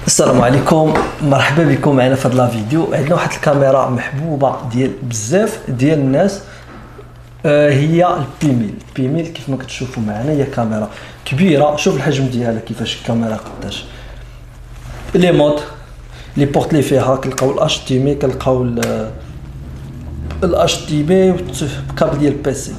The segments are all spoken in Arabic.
السلام عليكم، مرحبا بكم معنا في هذا لا فيديو. عندنا واحد الكاميرا محبوبه ديال بزاف ديال الناس. هي البي 1000 كيف ما كتشوفوا معنا. هي كاميرا كبيره، شوف الحجم ديالها كيفاش الكاميرا قداش. لي مود لي بورت لي فيها كنلقاو الاش تي مي، كنلقاو الاش تي بي بكابل ديال البيسي.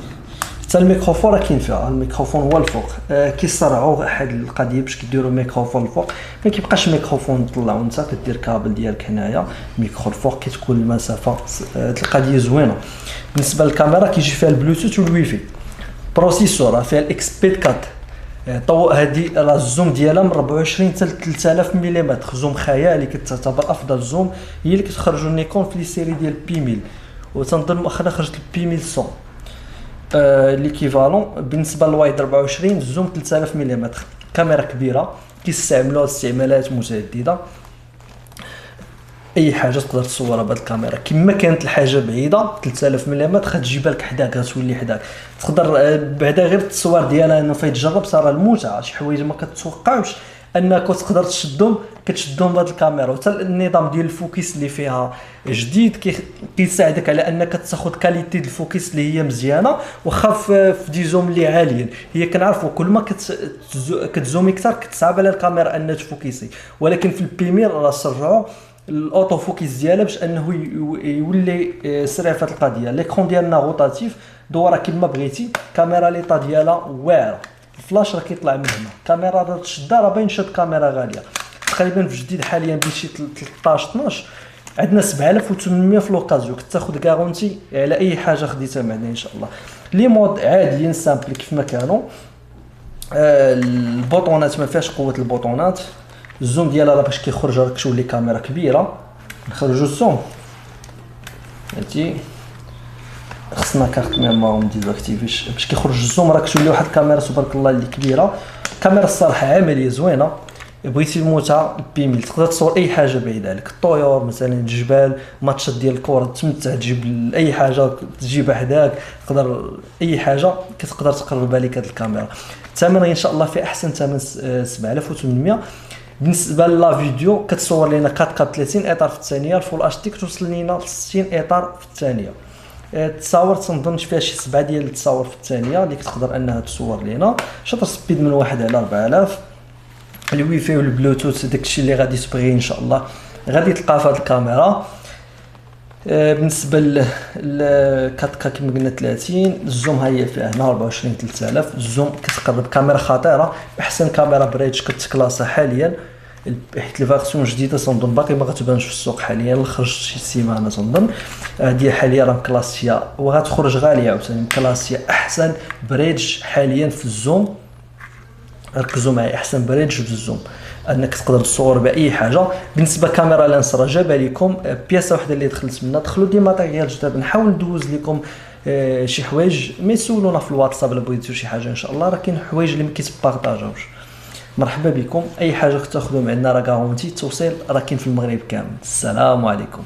حتى الميكروفون راه كاين فيها، الميكروفون هو الفوق. كيصرعوا واحد القضيه باش كيديروا الميكروفون الفوق، ما كيبقاش الميكروفون طلعوا، انت كدير كابل ديالك هنايا ميكرو الفوق، كتكون المسافه. القضيه زوينه. بالنسبه للكاميرا كيجي فيها البلوتوث والويفي. بروسيسور فيها الاكس بي 4. طو هذه راه الزوم ديالها من 24 حتى ل 3000 ملم، زوم خيالي، كتعتبر افضل زوم. هي اللي كتخرجوا نيكون في لي سيري ديال بي 1000، وتنظن مؤخرا خرجت البي 1100 ليكيفالون. بالنسبه للوايد 24، الزوم 3000 ملم. كاميرا كبيره كيستعملوها استعمالات متعدده. اي حاجه تقدر تصورها بهذه الكاميرا. كما كانت الحاجه بعيده 3000 ملم غتجيبها لك حداك، غتولي حداك. تقدر بعدا غير التصوير ديالها انه فايت تجرب، صار المتعه شي حوايج ما كتوقعوش انك تقدر كتشدهم بهذه الكاميرا. وحتى النظام ديال الفوكس اللي فيها جديد كيساعدك على انك تاخذ كاليتي ديال الفوكس اللي هي مزيانه، واخا في دي زوم اللي عاليين. هي كنعرفوا كل ما كتزومي اكثر كتصعب على الكاميرا انها تفوكسي، ولكن في البي 1000 راه سرعوا الاوتو فوكس ديالها باش انه يولي سريع في هذه القضيه. ليكرون ديالنا روتاتيف، دوره كما بغيتي. كاميرا ليطا ديالها واعره، الفلاش راه كيطلع من هنا. كاميرا راه تشدها راه باين شاد كاميرا غاليه. تقريبا في جديد حاليا بشي 13 12 عندنا 7800 في لوكازيو. كتاخذ كارونتي على اي حاجه خديتها معنا ان شاء الله. لي مود عاديين سامبل كيف ما كانوا. البوطونات ما فيهاش قوه البوطونات. الزوم ديالها راه باش كيخرج راك تولي كاميرا كبيره. نخرجوا الزوم هاتي، خصنا كارت ميموار ديزاكتيفيش باش كيخرج الزوم راك تولي واحد الكاميرا تبارك الله اللي كبيره. كاميرا الصراحه عمليه زوينه. بغيتي المتعه بي 1000 تقدر تصور اي حاجه بعيده عليك، الطيور مثلا، الجبال، ماتشات ديال الكره، تمتع، تجيب اي حاجه تجيبها حداك. تقدر اي حاجه كتقدر تقربها لك هذه الكاميرا. الثمن ان شاء الله في احسن ثمن 7800. بالنسبه لا فيديو كتصور لنا 4K 30 اطار في الثانيه، الفول اتش دي كتوصل لنا 60 اطار في الثانيه. التصاور تنظن فيها شي 7 ديال التصاور في الثانيه اللي كتقدر انها تصور لنا. شطر سبيد من 1 على 4000. الواي فاي والبلوتوث داكشي اللي غادي تبغي ان شاء الله غادي تلقاه في هذه الكاميرا. بالنسبه ل 4K كما قلنا 30، الزوم ها هي فيها هنا 24 3000. الزوم كتقرب، كاميرا خطيره، احسن كاميرا بريتش كتكلاسا حاليا، حيت الفيرسيون جديده تنظن باقي ما غتبانش في السوق حاليا، خرجت شي سيمانه تنظن. هذه حاليا راه مكلاسيه وغتخرج غاليه عاوتاني. مكلاسيه احسن بريدج حاليا في الزوم. ركزوا معي، احسن بريدج في الزوم انك تقدر تصور باي حاجه. بالنسبه كاميرا لانس راه جاب لكم بياسه واحده اللي دخلت منها. دخلوا دي ماتيريال جداد، نحاول ندوز لكم شي حوايج. ما يسولونا في الواتساب الا بغيتو شي حاجه ان شاء الله، راه كاين حوايج اللي ما كيتبارطاجاوش. مرحبا بكم. اي حاجه كتاخذوا معنا راه كارونتي التوصيل راه كاين في المغرب كامل. السلام عليكم.